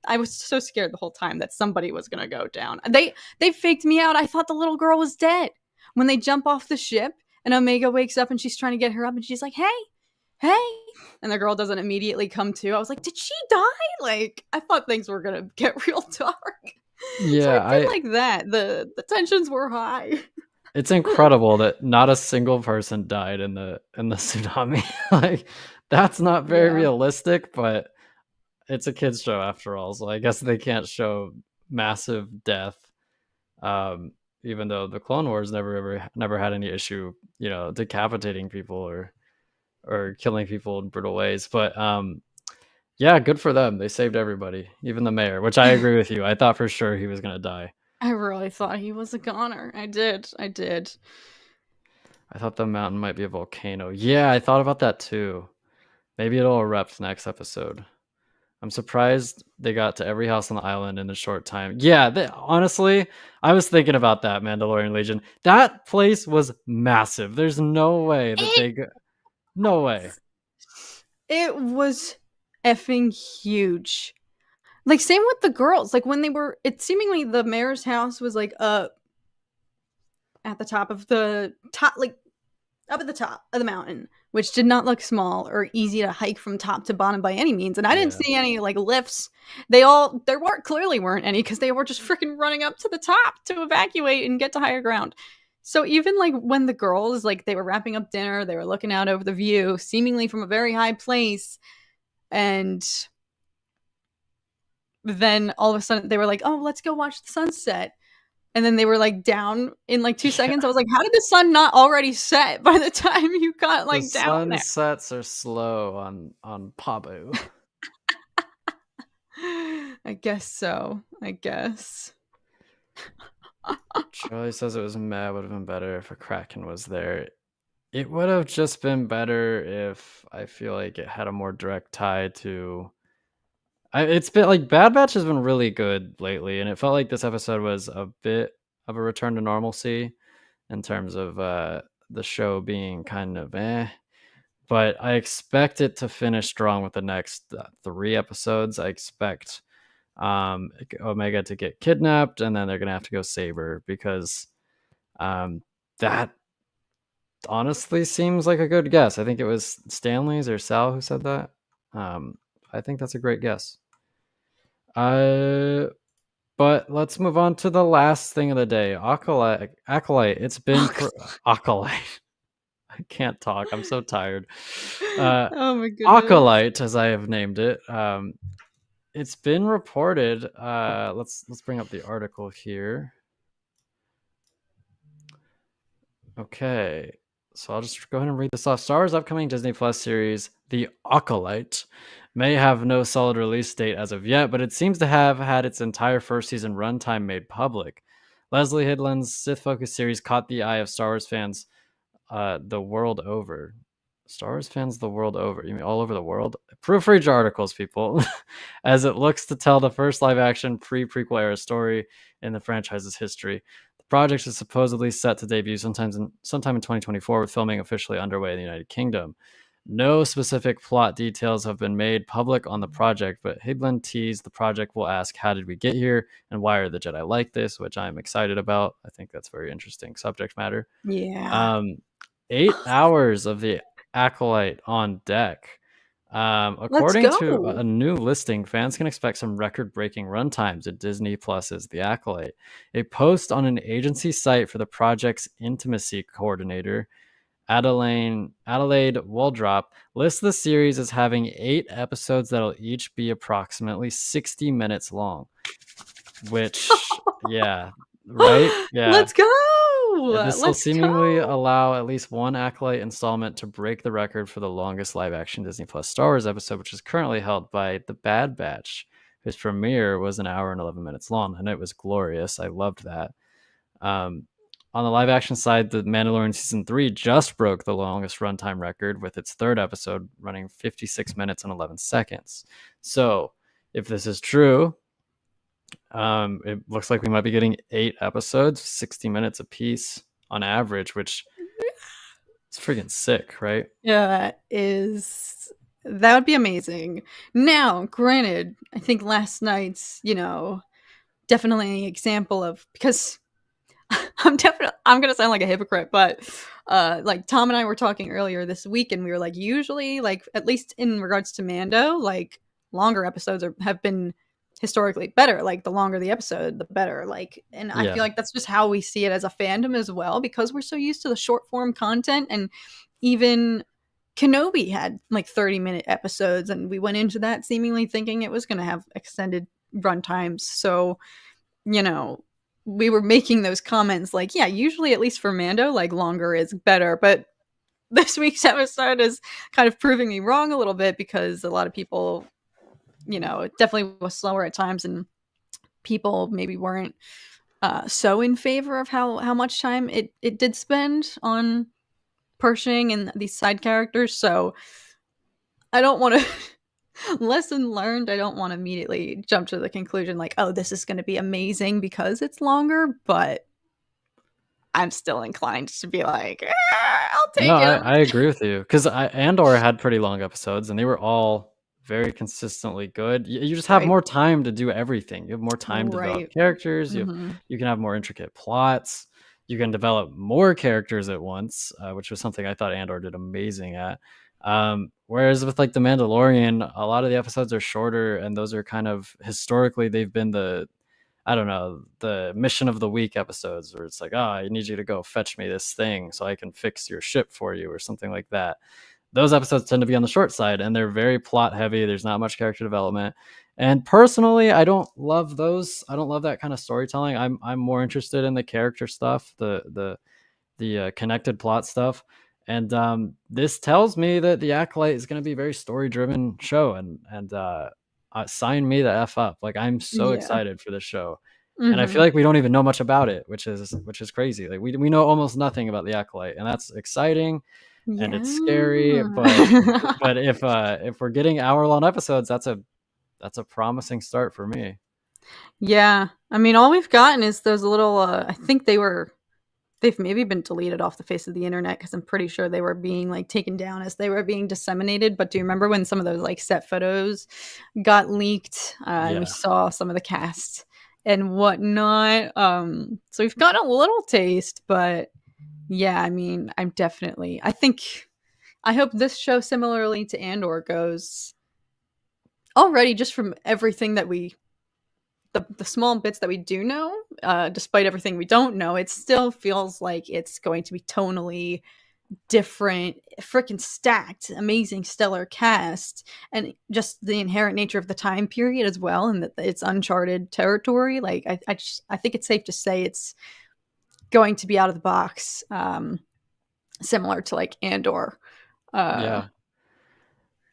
I was so scared the whole time that somebody was gonna go down. They faked me out. I thought the little girl was dead. When they jump off the ship and Omega wakes up and she's trying to get her up and she's like, hey, and the girl doesn't immediately come to. I was like, did she die? Like, I thought things were gonna get real dark. So I Yeah, did I like that. The tensions were high. it's incredible that not a single person died in the tsunami. Like that's not very Yeah. realistic, but it's a kids show after all, so I guess they can't show massive death. Um, Even though the Clone Wars never had any issue, decapitating people or killing people in brutal ways. But yeah, good for them. They saved everybody, even the mayor, which I agree with you. I thought for sure he was gonna die. I really thought he was a goner. I did. I did. I thought the mountain might be a volcano. Yeah, I thought about that too. Maybe it'll erupt next episode. I'm surprised they got to every house on the island in a short time. Yeah, honestly, I was thinking about that, Mandalorian Legion. That place was massive. There's no way that It they no way. it was effing huge. Like same with the girls. Like when they were it seemingly the mayor's house was like up at the top of the top like up at the top of the mountain, which did not look small or easy to hike from top to bottom by any means. And I didn't Yeah. see any like lifts. There weren't any because they were just freaking running up to the top to evacuate and get to higher ground. So even like when the girls like they were wrapping up dinner, they were looking out over the view, seemingly from a very high place, and then all of a sudden they were like, "Oh, let's go watch the sunset." And then they were like down in like 2 seconds. I Yeah. was like, how did the sun not already set by the time you got The like down there? sunsets are slow on Pabu. I guess so. I guess. Charlie says it was mad. Would have been better if a Kraken was there. It would have just been better if I feel like it had a more direct tie to. It's been like Bad Batch has been really good lately, and it felt like this episode was a bit of a return to normalcy in terms of the show being kind of But I expect it to finish strong with the next 3 episodes. I expect Omega to get kidnapped, and then they're gonna have to go save her because that honestly seems like a good guess. I think it was Stanley's or Sal who said that. I think that's a great guess. Uh, But let's move on to the last thing of the day. Acolyte. It's been Acolyte. I can't talk. I'm so tired. Uh, Oh my goodness. Acolyte, as I have named it. It's been reported. Let's bring up the article here. Okay, so I'll just go ahead and read this off. Star Wars' upcoming Disney Plus series, The Acolyte, may have no solid release date as of yet, but it seems to have had its entire first season runtime made public. Leslie Hidland's Sith-focused series caught the eye of Star Wars fans the world over. Star Wars fans the world over. You mean all over the world? Proofread your articles, people, as it looks to tell the first live-action pre-prequel era story in the franchise's history. The project is supposedly set to debut sometime in 2024, with filming officially underway in the United Kingdom. No specific plot details have been made public on the project, but Higland teased the project will ask, "How did we get here, and why are the Jedi like this?" which I'm excited about. I think that's very interesting subject matter. Yeah. Um, 8 hours of the Acolyte on deck. Let's According to go. a new listing, fans can expect some record-breaking runtimes at Disney Plus's The Acolyte. A post on an agency site for the project's intimacy coordinator, Adelaide Waldrop, lists the series as having 8 episodes that'll each be approximately 60 minutes long. Which, yeah, right? Yeah. Let's go. This will Let's seemingly go. allow at least one Acolyte installment to break the record for the longest live-action Disney Plus Star Wars episode, which is currently held by The Bad Batch, whose premiere was an hour and 11 minutes long, and it was glorious. I loved that. Um, on the live-action side, The Mandalorian Season 3 just broke the longest runtime record with its third episode running 56 minutes and 11 seconds. So, if this is true, it looks like we might be getting 8 episodes, 60 minutes apiece on average, which is freaking sick, right? Yeah, that would be amazing. Now, granted, I think last night's, definitely an example of because I'm gonna sound like a hypocrite, but like Tom and I were talking earlier this week, and we were like, usually, like at least in regards to Mando, like longer episodes have been historically better. Like the longer the episode, the better. Like, and I feel Yeah. like that's just how we see it as a fandom as well, because we're so used to the short form content, and even Kenobi had like 30-minute episodes, and we went into that seemingly thinking it was going to have extended run times. So, you know, we were making those comments like, yeah, usually at least for Mando, like longer is better. But this week's episode is kind of proving me wrong a little bit because a lot of people, it definitely was slower at times, and people maybe weren't so in favor of how much time it did spend on Pershing and these side characters. So I don't want to lesson learned. I don't want to immediately jump to the conclusion like, oh, this is going to be amazing because it's longer, but I'm still inclined to be like, I'll No, take it. I agree with you because Andor had pretty long episodes and they were all very consistently good. You just have Right. more time to do everything. You have more time to develop Right. characters. Mm-hmm. You can have more intricate plots. You can develop more characters at once, which was something I thought Andor did amazing at. Whereas with like the Mandalorian, a lot of the episodes are shorter, and those are kind of historically they've been the I don't know, the mission of the week episodes where it's like, oh, I need you to go fetch me this thing so I can fix your ship for you or something like that. Those episodes tend to be on the short side and they're very plot heavy. There's not much character development. And personally, I don't love those. I don't love that kind of storytelling. I'm more interested in the character stuff, the connected plot stuff. And this tells me that the Acolyte is going to be a very story driven show, and sign me the f up. Like I'm so Yeah. excited for this show, and I feel Mm-hmm. like we don't even know much about it, which is crazy. Like we know almost nothing about the Acolyte, and that's exciting and it's scary. But Yeah. if we're getting hour long episodes, that's a promising start for me. Yeah. I mean, all we've gotten is those little, I think they've maybe been deleted off the face of the internet because I'm pretty sure they were being like taken down as they were being disseminated. But do you remember when some of those like set photos got leaked and we Yeah. saw some of the cast and whatnot? So we've got a little taste, but yeah, I mean, I hope this show, similarly to Andor, goes already just from everything the small bits that we do know, despite everything we don't know, it still feels like it's going to be tonally different, freaking stacked, amazing, stellar cast, and just the inherent nature of the time period as well, and that it's uncharted territory. Like I think it's safe to say it's going to be out of the box, similar to like Andor. Uh, Yeah.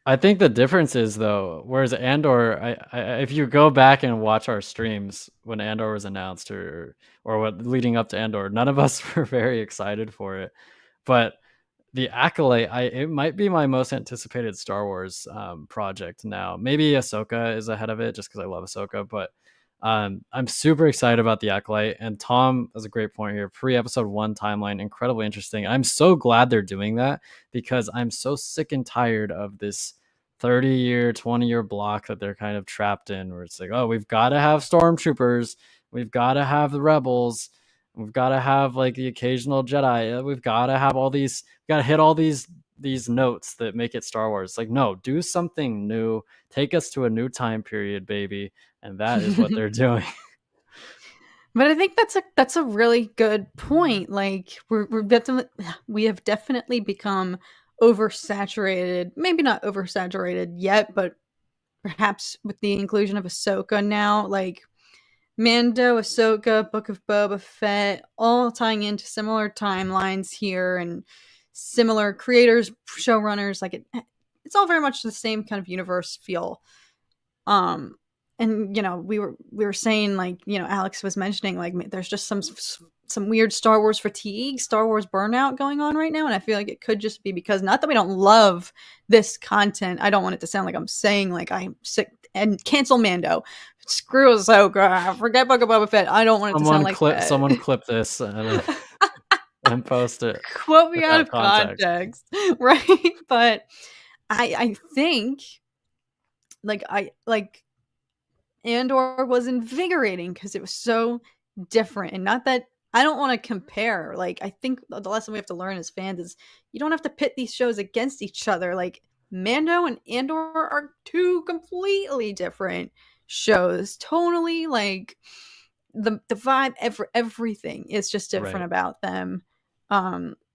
I think the difference is though, whereas Andor, if you go back and watch our streams when Andor was announced or what leading up to Andor, none of us were very excited for it. But the Acolyte, it might be my most anticipated Star Wars project now. Maybe Ahsoka is ahead of it just because I love Ahsoka, but I'm super excited about the Acolyte. And Tom has a great point here. Pre-episode 1 timeline, incredibly interesting. I'm so glad they're doing that because I'm so sick and tired of this 30-year, 20-year block that they're kind of trapped in, where it's like, oh, we've got to have stormtroopers, we've got to have the rebels, we've got to have like the occasional Jedi, we've got to have all these, got to hit all these notes that make it Star Wars. Like, no, do something new, take us to a new time period, baby. And that is what they're doing. But I think that's a really good point. Like we have definitely become oversaturated. Maybe not oversaturated yet, but perhaps with the inclusion of Ahsoka now, like Mando, Ahsoka, Book of Boba Fett, all tying into similar timelines here and similar creators, showrunners. Like it's all very much the same kind of universe feel. Um, and we were saying, like, Alex was mentioning, like, there's just some weird Star Wars fatigue, Star Wars burnout going on right now, and I feel like it could just be because, not that we don't love this content. I don't want it to sound like I'm saying like I'm sick and cancel Mando, screw Ahsoka, forget Book of Boba Fett. I don't want it to sound like that. Someone clip this and post it Quote me out without of context. context, right? But I think, like Andor was invigorating because it was so different. And not that I don't want to compare. Like, I think the lesson we have to learn as fans is you don't have to pit these shows against each other. Like, Mando and Andor are two completely different shows. Tonally, like, the vibe, everything is just different Right. about them.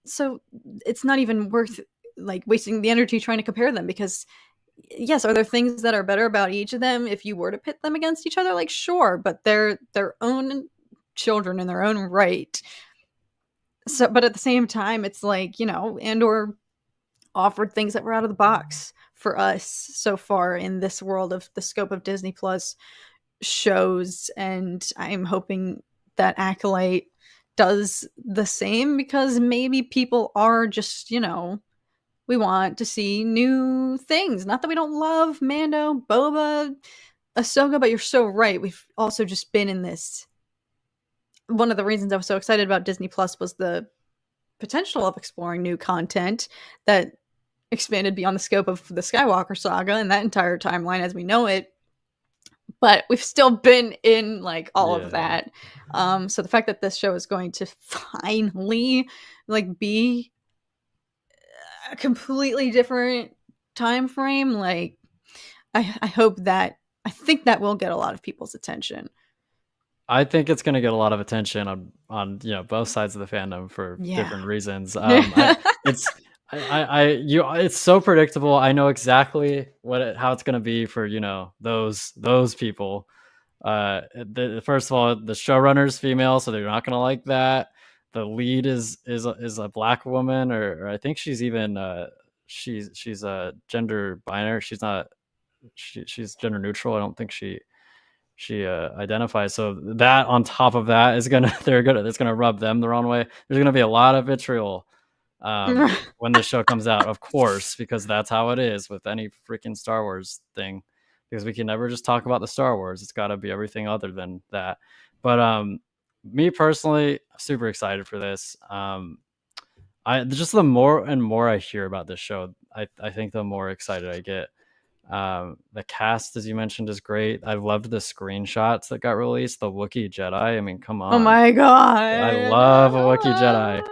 So it's not even worth like wasting the energy trying to compare them, because yes, are there things that are better about each of them if you were to pit them against each other? Like, sure, but they're their own children in their own right. So, but at the same time, it's like, Andor offered things that were out of the box for us so far in this world of the scope of Disney Plus shows, and I'm hoping that Acolyte does the same, because maybe people are just, we want to see new things. Not that we don't love Mando, Boba, Ahsoka, but you're so right. We've also just been in this. One of the reasons I was so excited about Disney Plus was the potential of exploring new content that expanded beyond the scope of the Skywalker saga and that entire timeline as we know it. But we've still been in like all of Yeah. that. So the fact that this show is going to finally like be a completely different time frame, like I hope that, I think that will get a lot of people's attention. I think it's going to get a lot of attention on both sides of the fandom for Yeah. different reasons. It's it's so predictable. I know exactly how it's going to be for those people. First of all, the showrunner's female, so they're not going to like that. The lead is a black woman, or I think she's even she's a gender binary. She's not. She's gender neutral. I don't think she identifies. So that on top of that is gonna it's gonna rub them the wrong way. There's gonna be a lot of vitriol when the show comes out, of course, because that's how it is with any freaking Star Wars thing. Because we can never just talk about the Star Wars; it's got to be everything other than that. But me personally, super excited for this. I just the more and more I hear about this show, I think the more excited I get. The cast, as you mentioned, is great. I loved the screenshots that got released. The Wookiee Jedi. I mean, come Oh on. my I god. love a Wookiee Jedi.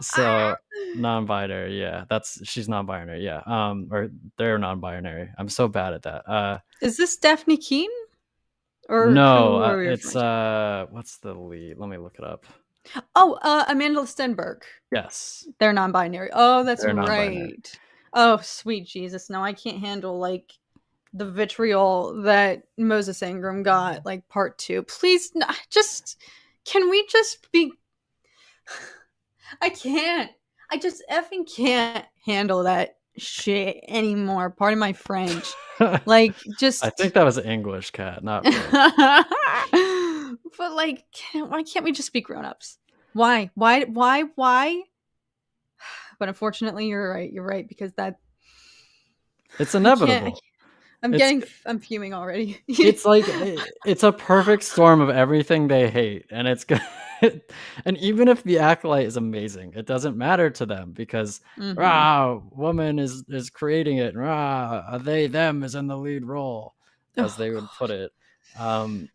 So non-binary, yeah. She's non-binary, yeah. Or they're non-binary. I'm so bad at that. Is this Daphne Keene Or No, who are you it's referring to? what's the lead? Let me look it up. Oh, Amanda Stenberg. Yes, They're non-binary. Oh, that's they're non-binary. right. Oh, sweet Jesus. No, I can't handle like the vitriol that Moses Ingram got, like part 2. Please, just can we just be I can't. I just effing can't handle that shit anymore. Pardon my French. Like, I just. think that was English, Cat, not French. But, like, why can't we just be grown ups? Why? Why? But unfortunately, you're right. You're right, because that. It's I can't. inevitable. I'm It's getting. I'm fuming already. it's like it's a perfect storm of everything they hate, and it's good. And even if the acolyte is amazing, it doesn't matter to them because Hmm. woman is creating it, a they them is in the lead role, as Oh, they would put God. it. Um,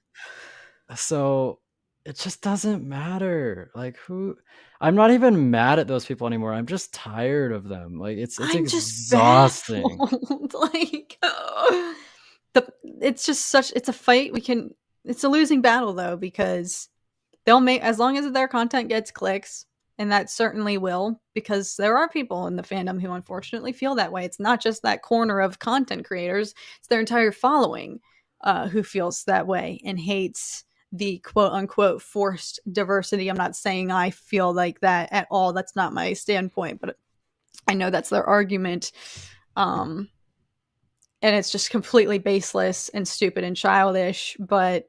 so it just doesn't matter. Like who I'm not even mad at those people anymore. I'm just tired of them. Like it's I'm just exhausting. baffled. Like, the it's just such it's a fight we can it's a losing battle though, because they'll make, as long as their content gets clicks, and that certainly will, because there are people in the fandom who unfortunately feel that way. It's not just that corner of content creators, it's their entire following who feels that way and hates the quote unquote forced diversity. I'm not saying I feel like that at all. That's not my standpoint, but I know that's their argument. Um, and it's just completely baseless and stupid and childish, but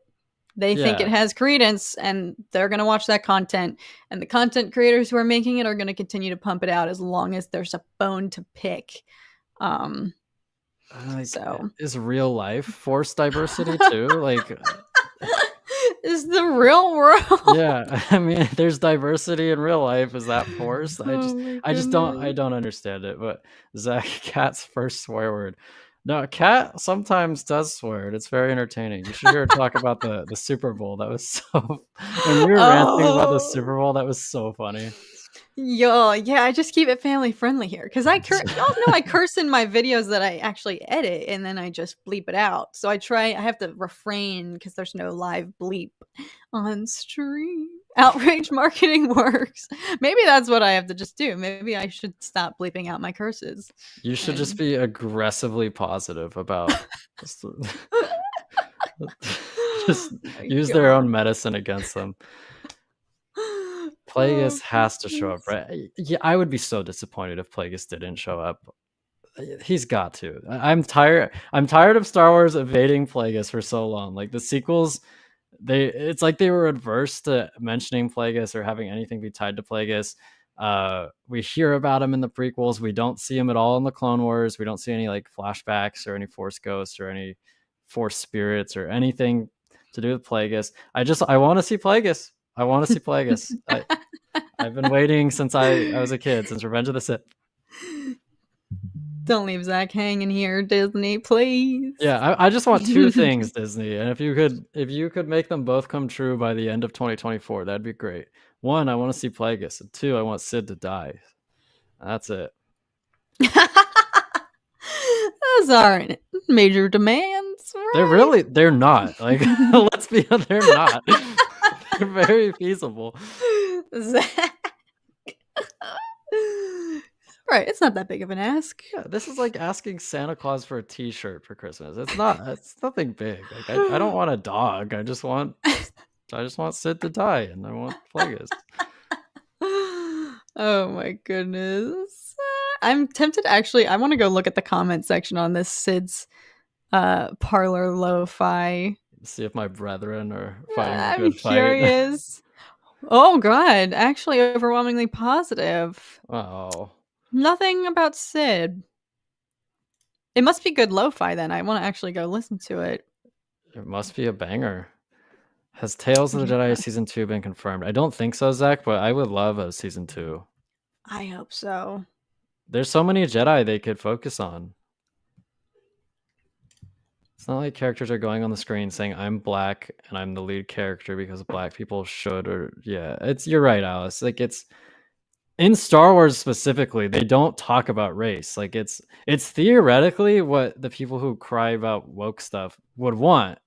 they think it Yeah. has credence and they're going to watch that content. And the content creators who are making it are going to continue to pump it out as long as there's a bone to pick. Um, Like, so. is real life forced diversity too? Like, Is the real world. yeah, I mean, there's diversity in real life. Is that forced? Oh my I goodness. don't understand it. But Zach, Cat's first swear word. No, Cat sometimes does swear. It's very entertaining. You should hear her talk about the Super Bowl. That was so. When we were ranting about the Oh. Super Bowl, that was so funny. Yo, yeah, I just keep it family friendly here because y'all know I curse in my videos that I actually edit and then I just bleep it out. So I have to refrain because there's no live bleep on stream. Outrage marketing works. Maybe that's what I have to just do. Maybe I should stop bleeping out my curses. You should just And be aggressively positive about. Just oh my use their god. own medicine against them. Plagueis Oh has to show up, goodness. right? Yeah, I would be so disappointed if Plagueis didn't show up. He's got to. I'm tired. I'm tired of Star Wars evading Plagueis for so long. Like the sequels, it's like they were adverse to mentioning Plagueis or having anything be tied to Plagueis. We hear about him in the prequels. We don't see him at all in the Clone Wars. We don't see any like flashbacks or any Force ghosts or any Force spirits or anything to do with Plagueis. I want to see Plagueis. I want to see Plagueis. I've been waiting since I was a kid, since Revenge of the Sith. Don't leave Zach hanging here, Disney, please. Yeah, I just want two things, Disney, and if you could make them both come true by the end of 2024, that'd be great. One, I want to see Plagueis, and two, I want Sid to die. That's it. Those aren't major demands, right? They're not. Like, let's be honest, they're not. They're very feasible. Zach. Right, it's not that big of an ask. Yeah, this is like asking Santa Claus for a T-shirt for Christmas. It's nothing big. Like I don't want a dog. I just want Sid to die, and I want Plagueis. Oh my goodness. I'm tempted actually. I want to go look at the comment section on this Sid's parlor lo-fi. See if my brethren are fighting a I'm good fight. curious. Oh god, actually overwhelmingly positive. Oh, Nothing about Sid. It must be good lo-fi then. I want to actually go listen to it. it must be a banger. Has Tales of the Yeah, Jedi season 2 been confirmed? I don't think so, Zach, but I would love a season 2. I hope so. There's so many Jedi they could focus on. It's not like characters are going on the screen saying I'm black and I'm the lead character because black people should, or yeah, you're right, Alice. Like it's in Star Wars specifically, they don't talk about race. Like it's theoretically what the people who cry about woke stuff would want.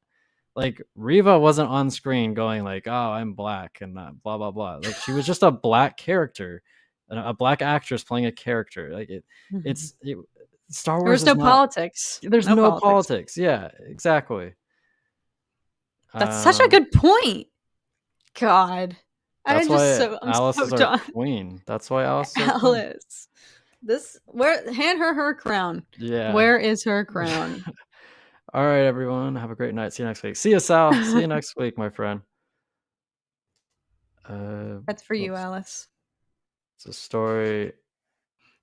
Like Riva wasn't on screen going like, "Oh, I'm black," and blah blah blah. Like she was just a black character, a black actress playing a character. Like it's it, Star There Wars was is no not. politics. There's No no politics. politics. Yeah, exactly. That's such a Um, good point. God. that's why I'm Alice so is our done. queen. That's why Alice is our queen. Alice. Hand her crown. Yeah. Where is her crown? All right, everyone. Have a great night. See you next week. See you, Sal. See you next week, my friend. That's for you, Whoops. Alice. It's a story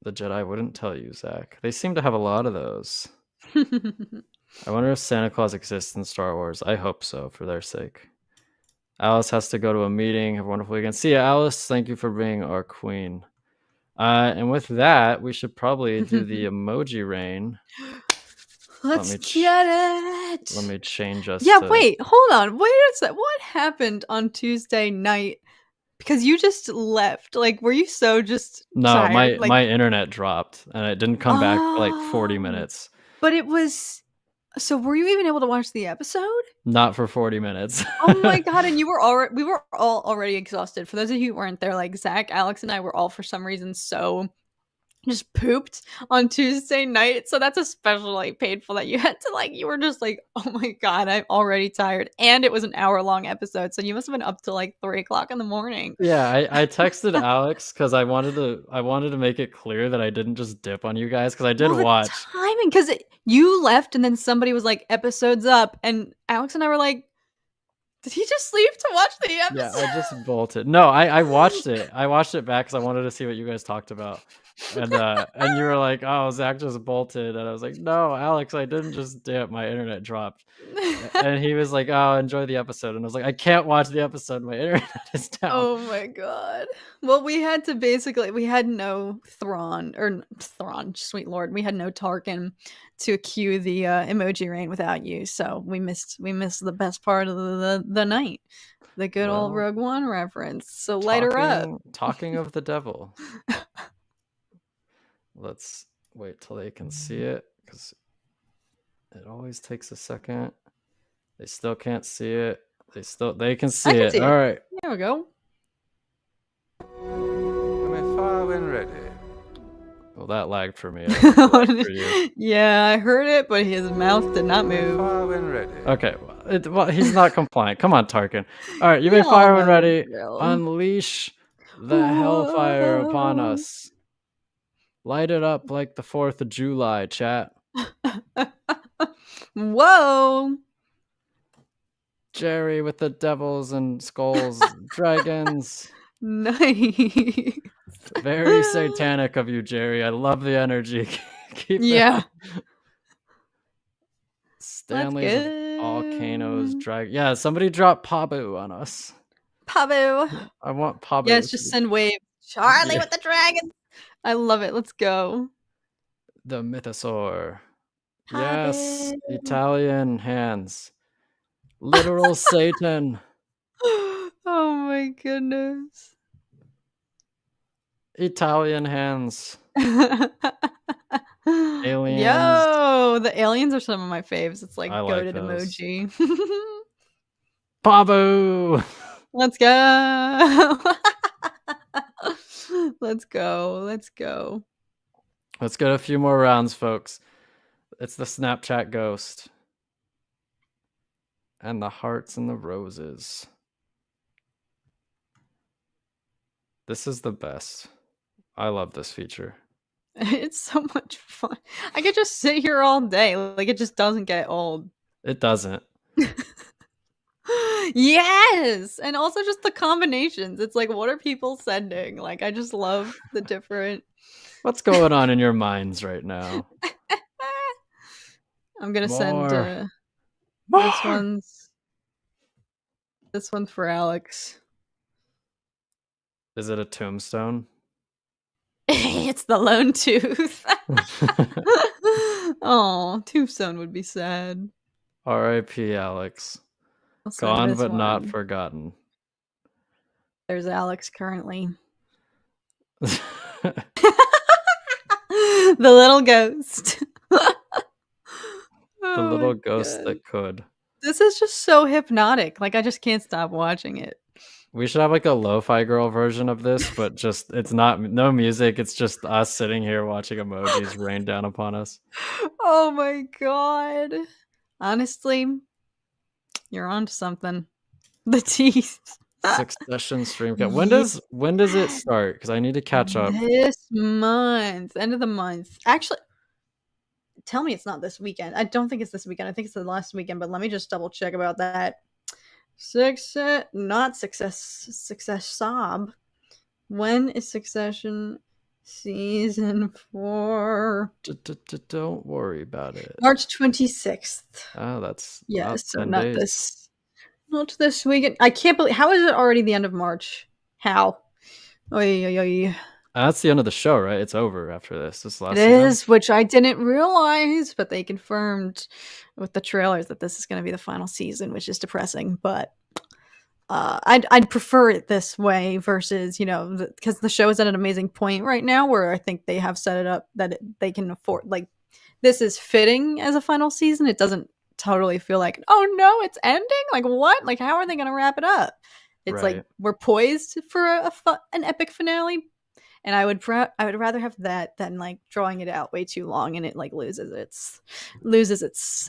the Jedi wouldn't tell you, Zach. They seem to have a lot of those. I wonder if Santa Claus exists in Star Wars. I hope so, for their sake. Alice has to go to a meeting. Have a wonderful weekend. See ya, Alice. Thank you for being our queen. And with that, we should probably do the emoji rain. Let's get it. Let me change us Yeah, to... wait, hold on. Wait a sec. What happened on Tuesday night? Because you just left. Like, were you so just No, tired? Like, my internet dropped and it didn't come back for like 40 oh, minutes. but it was. So, were you even able to watch the episode? Not for 40 minutes. Oh my god! And you were already. We were all already exhausted. For those of you who weren't there, like Zach, Alex, and I were all for some reason so just pooped on Tuesday night. So that's especially painful that you had to like you were just like, oh my god, I'm already tired. And it was an hour-long episode, so you must have been up till like 3 o'clock in the morning. Yeah, I texted Alex because I wanted to make it clear that I didn't just dip on you guys because I did Well, the watch. timing, because you left and then somebody was like, episode's up, and Alex and I were like, did he just leave to watch the Yeah, episode? I just bolted. No, I watched it. I watched it back because I wanted to see what you guys talked about. And you were like, "Oh, Zach just bolted," and I was like, "No, Alex, I didn't just dip. My internet dropped." And he was like, "Oh, enjoy the episode," and I was like, "I can't watch the episode. My internet is down." Oh my god. Well, we had no Thrawn, sweet lord. We had no Tarkin to cue the emoji rain without you, so we missed the best part of the night. The good old Well, Rogue One reference. So light her up. Talking of the devil. Let's wait till they can see it because it always takes a second. They still can't see it. They can see I can it. see All it. right. There we go. Am I fire when ready? Well, that lagged for me. I don't know if it lagged for you. Yeah, I heard it, but his mouth did not move. Fire when ready. Okay, well, he's not compliant. Come on, Tarkin. All right, you We may all fire when know ready. the drill. Unleash the hellfire upon Whoa. us. Light it up like the 4th of July, chat. Whoa. Jerry with the devils and skulls, dragons. Nice. Very satanic of you, Jerry. I love the energy. Keep Yeah. that. Stanley's volcanoes, drag. Yeah, somebody drop Pabu on us. Pabu. I want Pabu. Yes, just send wave. Charlie Yeah. with the dragon. I love it. Let's go. The mythosaur. Pabu. Yes, Italian hands. Literal Satan. Oh my goodness. Italian hands. Aliens. Yo, the aliens are some of my faves. It's like I like goated those. emoji. Pabu. Let's go. Let's go. Let's go. Let's get a few more rounds, folks. It's the Snapchat ghost. And the hearts and the roses. This is the best. I love this feature. It's so much fun. I could just sit here all day. Like, it just doesn't get old. It doesn't. Yes! And also just the combinations. It's like, what are people sending? Like, I just love the different... What's going on in your minds right now? I'm gonna More. send this one's for Alex. Is it a tombstone? It's the lone tooth. Oh, tombstone would be sad. R.I.P. Alex. Gone but not forgotten. There's Alex currently. The The little ghost. little ghost that could. This is just so hypnotic. Like, I just can't stop watching it. We should have like a lo-fi girl version of this, but just it's not no music. It's just us sitting here watching emojis rain down upon us. Oh my god. Honestly, you're onto something. The teeth. Succession stream. When Yeah. does it start? Because I need to catch up. This month, end of the month. Actually, tell me it's not this weekend. I don't think it's this weekend. I think it's the last weekend, but let me just double check about that. Not Success Sob. When is Succession season 4? Don't worry about it. March 26th. Oh, that's Yes, so 10 not days. this weekend. I can't believe, how is it already the end of March? How? Oy, oy, oy. That's the end of the show, right? It's over after this. This last It season. is, which I didn't realize, but they confirmed with the trailers that this is going to be the final season, which is depressing. But I'd prefer it this way versus, because the show is at an amazing point right now where I think they have set it up that they can afford, like, this is fitting as a final season. It doesn't totally feel like, oh no, it's ending. Like, what? Like, how are they going to wrap it up? It's Right. like we're poised for an epic finale. And I would rather have that than like drawing it out way too long and it like loses its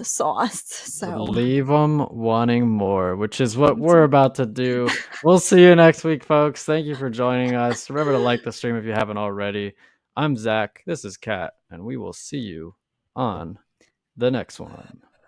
sauce. So Leave them wanting more, which is what we're about to do. We'll see you next week, folks. Thank you for joining us. Remember to like the stream if you haven't already. I'm Zach. This is Kat, and we will see you on the next one.